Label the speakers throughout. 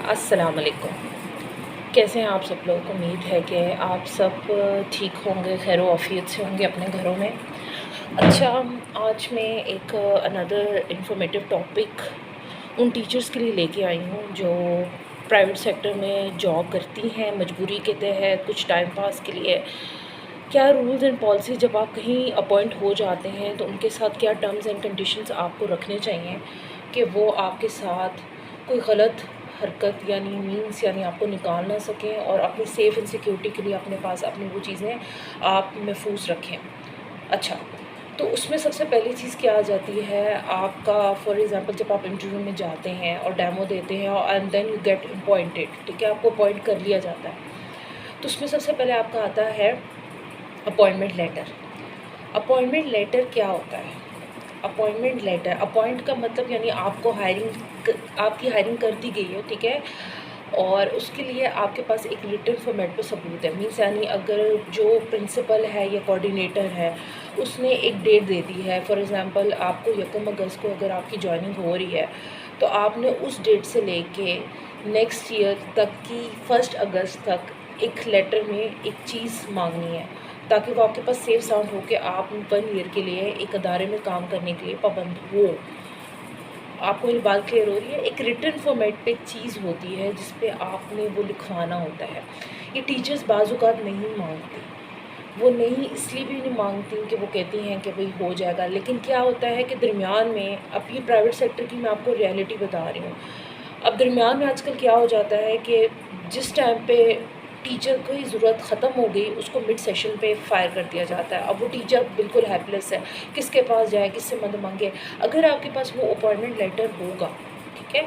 Speaker 1: السلام علیکم. کیسے ہیں آپ سب لوگ؟ امید ہے کہ آپ سب ٹھیک ہوں گے، خیر و عافیت سے ہوں گے اپنے گھروں میں. اچھا، آج میں ایک اندر انفارمیٹیو ٹاپک ان ٹیچرز کے لیے لے کے آئی ہوں جو پرائیویٹ سیکٹر میں جاب کرتی ہیں مجبوری کے تحت، کچھ ٹائم پاس کے لیے. کیا رولز اینڈ پالیسی جب آپ کہیں اپوائنٹ ہو جاتے ہیں تو ان کے ساتھ کیا ٹرمز اینڈ کنڈیشنز آپ کو رکھنے چاہیے کہ وہ آپ کے ساتھ کوئی غلط حرکت یعنی آپ کو نکال نہ سکیں، اور اپنی سیف اینڈ سیکیورٹی کے لیے اپنے پاس اپنی وہ چیزیں آپ محفوظ رکھیں. اچھا، تو اس میں سب سے پہلی چیز کیا آ جاتی ہے آپ کا، فار ایگزامپل جب آپ انٹرویو میں جاتے ہیں اور ڈیمو دیتے ہیں and then you get appointed, ٹھیک ہے، آپ کو اپوائنٹ کر لیا جاتا ہے. تو اس میں سب سے پہلے آپ کا آتا ہے اپوائنٹمنٹ لیٹر. اپوائنٹمنٹ لیٹر کیا ہوتا ہے؟ اپوائنٹمنٹ لیٹر، اپوائنٹ کا مطلب یعنی آپ کو آپ کی ہائرنگ کر دی گئی ہے، ٹھیک ہے، اور اس کے لیے آپ کے پاس ایک ریٹن فارمیٹ پہ ثبوت ہے. مینس یعنی اگر جو پرنسپل ہے یا کوآرڈینیٹر ہے اس نے ایک ڈیٹ دے دی ہے، فار ایگزامپل آپ کو 1 اگست کو اگر آپ کی جوائننگ ہو رہی ہے تو آپ نے اس ڈیٹ سے لے کے نیکسٹ ایئر تک کی 1 اگست تک ایک لیٹر میں ایک چیز مانگنی ہے تاکہ وہ آپ کے پاس سیف ساؤنڈ ہو کہ آپ 1 ایئر کے لیے ایک ادارے میں کام کرنے کے لیے پابند ہو. آپ کو میری بات کلیئر ہو رہی ہے؟ ایک ریٹن فارمیٹ پہ ایک چیز ہوتی ہے جس پہ آپ نے وہ لکھوانا ہوتا ہے. یہ ٹیچرز بعض اوقات نہیں مانگتی، وہ نہیں اس لیے بھی نہیں مانگتی کہ وہ کہتی ہیں کہ بھئی ہو جائے گا، لیکن کیا ہوتا ہے کہ درمیان میں، اب یہ پرائیویٹ سیکٹر کی میں آپ کو ریئلٹی بتا رہی ہوں، اب درمیان میں آج کل کیا ہو جاتا ہے کہ جس ٹائم پہ ٹیچر کی ضرورت ختم ہو گئی اس کو مڈ سیشن پہ فائر کر دیا جاتا ہے. اب وہ ٹیچر بالکل ہیلپ لیس ہے، کس کے پاس جائے، کس سے مدد مانگے. اگر آپ کے پاس وہ اپوائنٹمنٹ لیٹر ہوگا، ٹھیک ہے،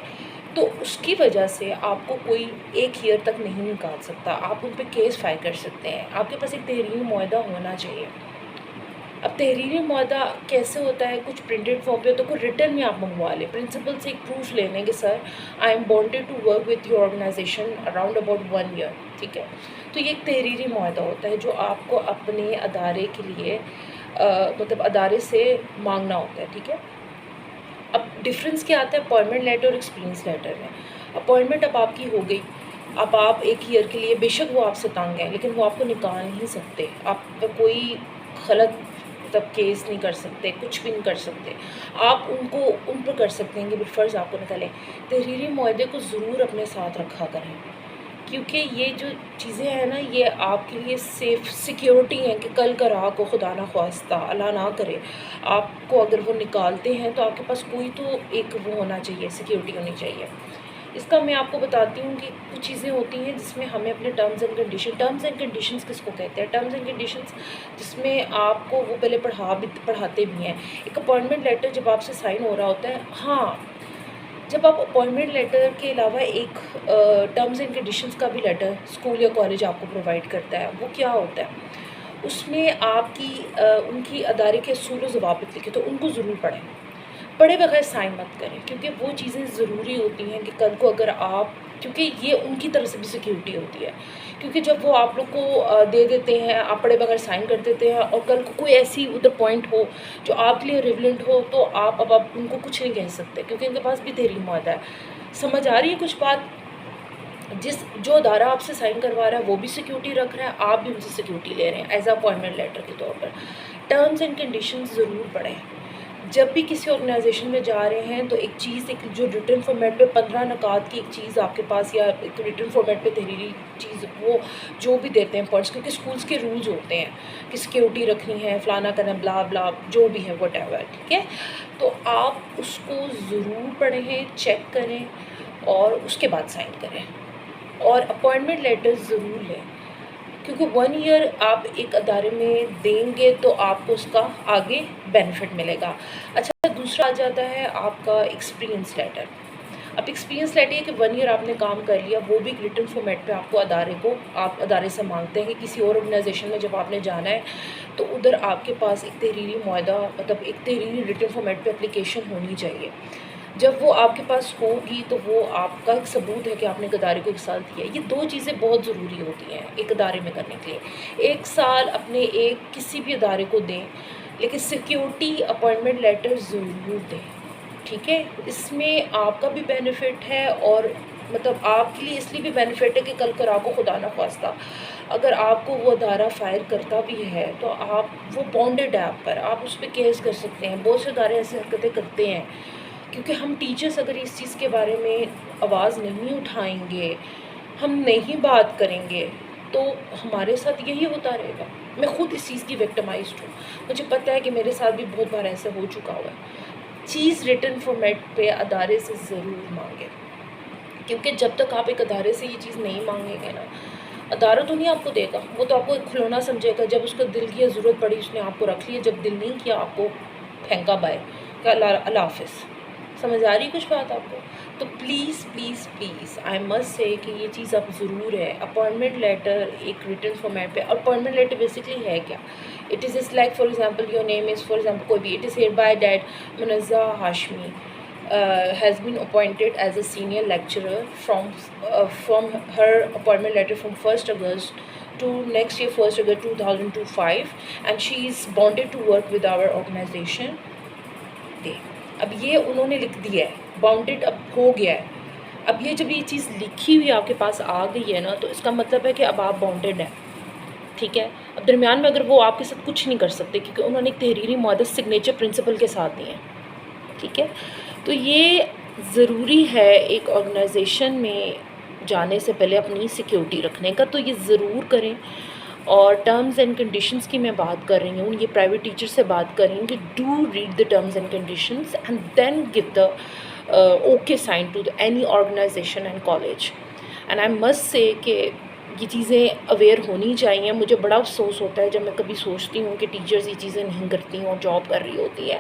Speaker 1: تو اس کی وجہ سے آپ کو کوئی 1 ایئر تک نہیں نکال سکتا. آپ ان پہ کیس فائل کر سکتے ہیں. آپ کے پاس ایک تحریری معاہدہ ہونا چاہیے. اب تحریری معاہدہ کیسے ہوتا ہے؟ کچھ پرنٹڈ فارم پہ تو کوئی ریٹرن میں آپ منگوا لیں، پرنسپل سے ایک پروف لے لیں کہ sir I am bonded to work with your organization around about 1 year, ٹھیک ہے. تو یہ ایک تحریری معاہدہ ہوتا ہے جو آپ کو اپنے ادارے کے لیے مطلب ادارے سے مانگنا ہوتا ہے، ٹھیک ہے. اب ڈفرینس کیا آتا ہے اپوائنٹمنٹ لیٹر اور ایکسپیرینس لیٹر میں؟ اپوائنٹمنٹ اب آپ کی ہو گئی، اب آپ 1 ایئر کے لیے، بے شک وہ آپ سے تنگ ہیں لیکن وہ آپ کو نکال نہیں سکتے، آپ پہ کوئی غلط مطلب کیس نہیں کر سکتے، کچھ بھی نہیں کر سکتے. آپ ان پر کر سکتے ہیں کہ بالفرض آپ کو نکالیں. تحریری معاہدے کو ضرور اپنے ساتھ رکھا کریں کیونکہ یہ جو چیزیں ہیں نا یہ آپ کے لیے سیف سیکیورٹی ہیں کہ کل کا راہ کو خدا نہ خواستہ اللہ نہ کرے آپ کو اگر وہ نکالتے ہیں تو آپ کے پاس کوئی تو ایک وہ ہونا چاہیے، سیکیورٹی ہونی چاہیے. اس کا میں آپ کو بتاتی ہوں کہ کچھ چیزیں ہوتی ہیں جس میں ہمیں اپنے ٹرمز اینڈ کنڈیشنز کس کو کہتے ہیں؟ ٹرمز اینڈ کنڈیشنز جس میں آپ کو وہ پہلے پڑھاتے بھی ہیں. ایک اپوائنٹمنٹ لیٹر جب آپ سے سائن ہو رہا ہوتا ہے، ہاں جب آپ اپوائنٹمنٹ لیٹر کے علاوہ ایک ٹرمز اینڈ کنڈیشنز کا بھی لیٹر اسکول یا کالج آپ کو پرووائڈ کرتا ہے. وہ کیا ہوتا ہے؟ اس میں آپ کی ان کی ادارے کے اصول و ضوابط لکھے تو ان کو ضرور پڑھے بغیر سائن مت کریں کیونکہ وہ چیزیں ضروری ہوتی ہیں کہ کل کو اگر آپ، کیونکہ یہ ان کی طرف سے بھی سیکیورٹی ہوتی ہے، کیونکہ جب وہ آپ لوگ کو دے دیتے ہیں، آپ پڑھے بغیر سائن کر دیتے ہیں اور کل کو کوئی ایسی ادھر پوائنٹ ہو جو آپ کے لیے ریلیونٹ ہو تو آپ ان کو کچھ نہیں کہہ سکتے کیونکہ ان کے پاس بھی تحریر معاہدہ ہے. سمجھ آ رہی ہے کچھ بات؟ جو ادارہ آپ سے سائن کروا رہا ہے وہ بھی سیکیورٹی رکھ رہا ہے، آپ بھی ان سے سیکیورٹی لے رہے ہیں ایز اے اپوائنٹمنٹ لیٹر کے طور پر. ٹرمز اینڈ کنڈیشنز ضرور پڑھیں. جب بھی کسی آرگنائزیشن میں جا رہے ہیں تو ایک چیز، ایک جو ریٹن فارمیٹ پہ 15 نکات کی ایک چیز آپ کے پاس، یا ایک ریٹن فارمیٹ پہ تحریری چیز وہ جو بھی دیتے ہیں پوائنٹس، کیونکہ اسکولس کے رولز ہوتے ہیں کہ سیکیورٹی رکھنی ہے، فلانا کرنا، بلا بلا جو بھی ہے وٹ ایور، ٹھیک ہے. تو آپ اس کو ضرور پڑھیں، چیک کریں اور اس کے بعد سائن کریں. اور اپوائنٹمنٹ لیٹر ضرور لیں کیونکہ 1 ایئر آپ ایک ادارے میں دیں گے تو آپ کو اس کا آگے بینیفٹ ملے گا. اچھا، دوسرا آ جاتا ہے آپ کا ایکسپیرینس لیٹر. اب ایکسپیرینس لیٹر یہ کہ 1 ایئر آپ نے کام کر لیا، وہ بھی ایک ریٹن فارمیٹ پہ آپ ادارے سے مانگتے ہیں کہ کسی اور آرگنائزیشن میں جب آپ نے جانا ہے تو ادھر آپ کے پاس ایک تحریری معاہدہ مطلب ایک تحریری ریٹن فارمیٹ پہ اپلیکیشن ہونی چاہیے. جب وہ آپ کے پاس ہوگی تو وہ آپ کا ایک ثبوت ہے کہ آپ نے ایک ادارے کو 1 سال دیا. یہ 2 چیزیں بہت ضروری ہوتی ہیں ایک ادارے میں کرنے کے لیے. 1 سال اپنے کسی بھی ادارے کو دیں لیکن سیکیورٹی اپوائنٹمنٹ لیٹر ضرور دیں، ٹھیک ہے. اس میں آپ کا بھی بینیفٹ ہے اور مطلب آپ کے لیے اس لیے بھی بینیفٹ ہے کہ کل کر آپ کو خدا نخواستہ اگر آپ کو وہ ادارہ فائر کرتا بھی ہے تو آپ وہ بانڈڈ ہے آپ پر، آپ اس پہ کیس کر سکتے ہیں. بہت سے ادارے ایسی حرکتیں کرتے ہیں کیونکہ ہم ٹیچرس اگر اس چیز کے بارے میں آواز نہیں اٹھائیں گے، ہم نہیں بات کریں گے تو ہمارے ساتھ یہی ہوتا رہے گا. میں خود اس چیز کی وکٹمائزڈ ہوں، مجھے پتہ ہے کہ میرے ساتھ بھی بہت بار ایسا ہو چکا ہوا ہے. چیز ریٹن فارمیٹ پہ ادارے سے ضرور مانگیں، کیونکہ جب تک آپ ایک ادارے سے یہ چیز نہیں مانگیں گے نا، ادارہ تو نہیں آپ کو دے گا، وہ تو آپ کو ایک کھلونا سمجھے گا. جب اس کو دل کی ضرورت پڑی اس نے آپ کو رکھ لیا، جب دل نہیں کیا آپ کو پھینکا بائے کہ اللہ حافظ. سمجھ آ رہی کچھ بات آپ کو؟ تو please please please I must say کہ یہ چیز اب ضرور ہے. اپوائنٹمنٹ لیٹر ایک ریٹن فارمیٹ پہ. اپوائنٹمنٹ لیٹر بیسکلی ہے کیا؟ It is just like for example your name is for example کوئی بھی، it is hereby that Munazza Hashmi has been appointed as a senior lecturer from her appointment letter from 1st August to next year 1st August 2025, and she is bonded to work with our organization. اب یہ انہوں نے لکھ دیا ہے، bounded اب ہو گیا ہے. اب یہ جب یہ چیز لکھی ہوئی آپ کے پاس آ گئی ہے نا تو اس کا مطلب ہے کہ اب آپ باؤنڈیڈ ہیں. ٹھیک ہے، اب درمیان میں اگر وہ آپ کے ساتھ کچھ نہیں کر سکتے کیونکہ انہوں نے ایک تحریری معاہدہ سگنیچر پرنسپل کے ساتھ دی ہے. ٹھیک ہے، تو یہ ضروری ہے ایک آرگنائزیشن میں جانے سے پہلے اپنی سیکیورٹی رکھنے کا، تو یہ ضرور کریں. اور ٹرمز اینڈ کنڈیشنز کی میں بات کر رہی ہوں، یہ پرائیویٹ ٹیچر سے بات کر رہی ہوں کہ do read the terms and conditions and then give the okay sign to any organisation and college. And I must say کہ یہ چیزیں اویئر ہونی چاہیے. مجھے بڑا افسوس ہوتا ہے جب میں کبھی سوچتی ہوں کہ ٹیچرز یہ چیزیں نہیں کرتی ہیں اور جاب کر رہی ہوتی ہے.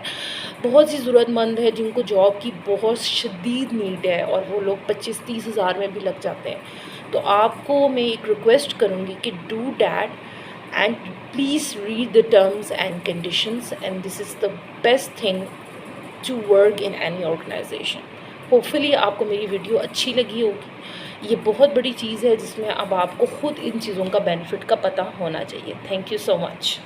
Speaker 1: بہت سی ضرورت مند ہے جن کو جاب کی بہت شدید نیڈ ہے اور وہ لوگ 25-30 ہزار میں بھی لگ جاتے ہیں. تو آپ کو میں ایک ریکویسٹ کروں گی کہ do that and please read the terms and conditions and this is the best thing to work in any organization. Hopefully آپ کو میری ویڈیو اچھی لگی ہوگی. یہ بہت بڑی چیز ہے جس میں اب آپ کو خود ان چیزوں کا بینیفٹ کا پتہ ہونا چاہیے. Thank you so much.